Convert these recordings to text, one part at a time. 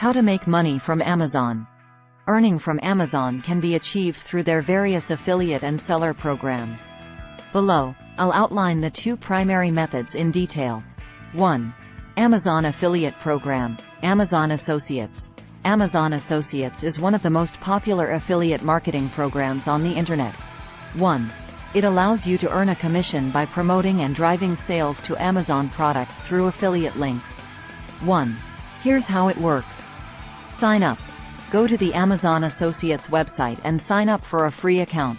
How to make money from Amazon. Earning from Amazon can be achieved through their various affiliate and seller programs. Below, I'll outline the two primary methods in detail. 1. Amazon Affiliate Program, Amazon Associates. Amazon Associates is one of the most popular affiliate marketing programs on the Internet. 1. It allows you to earn a commission by promoting and driving sales to Amazon products through affiliate links. 1. Here's how it works. Sign up. Go to the Amazon Associates website and sign up for a free account.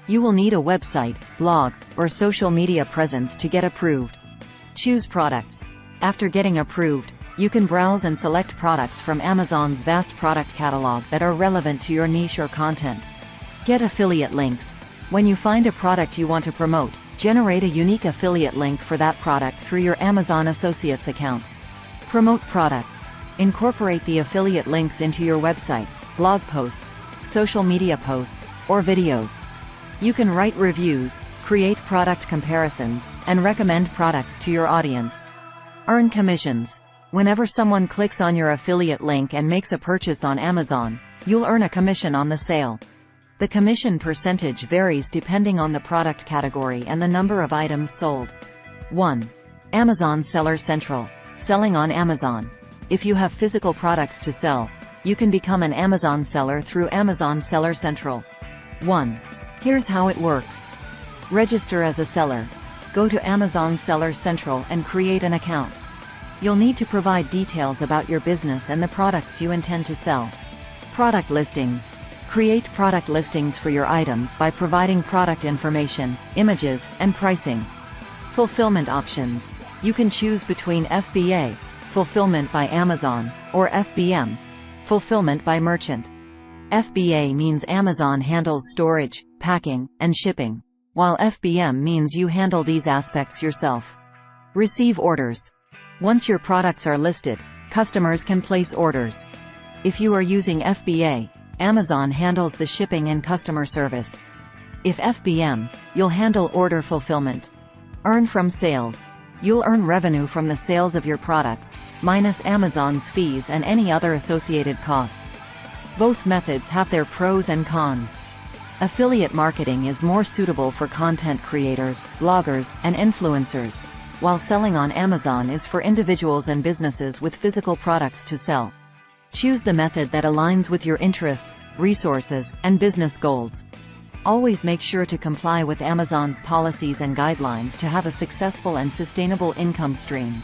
You will need a website, blog, or social media presence to get approved. Choose products. After getting approved, you can browse and select products from Amazon's vast product catalog that are relevant to your niche or content. Get affiliate links. When you find a product you want to promote, generate a unique affiliate link for that product through your Amazon Associates account. Promote products. Incorporate the affiliate links into your website, blog posts, social media posts, or videos. You can write reviews, create product comparisons, and recommend products to your audience. Earn commissions. Whenever someone clicks on your affiliate link and makes a purchase on Amazon, you'll earn a commission on the sale. The commission percentage varies depending on the product category and the number of items sold. 1. Amazon Seller Central. Selling on Amazon. If you have physical products to sell, you can become an Amazon seller through Amazon Seller Central. 1. Here's how it works. Register as a seller. Go to Amazon Seller Central and create an account. You'll need to provide details about your business and the products you intend to sell. Product listings. Create product listings for your items by providing product information, images, and pricing. Fulfillment options. You can choose between FBA, Fulfillment by Amazon, or FBM, Fulfillment by Merchant. FBA means Amazon handles storage, packing, and shipping, while FBM means you handle these aspects yourself. Receive orders. Once your products are listed, customers can place orders. If you are using FBA, Amazon handles the shipping and customer service. If FBM, you'll handle order fulfillment. Earn from sales. You'll earn revenue from the sales of your products, minus Amazon's fees and any other associated costs. Both methods have their pros and cons. Affiliate marketing is more suitable for content creators, bloggers, and influencers, while selling on Amazon is for individuals and businesses with physical products to sell. Choose the method that aligns with your interests, resources, and business goals. Always make sure to comply with Amazon's policies and guidelines to have a successful and sustainable income stream.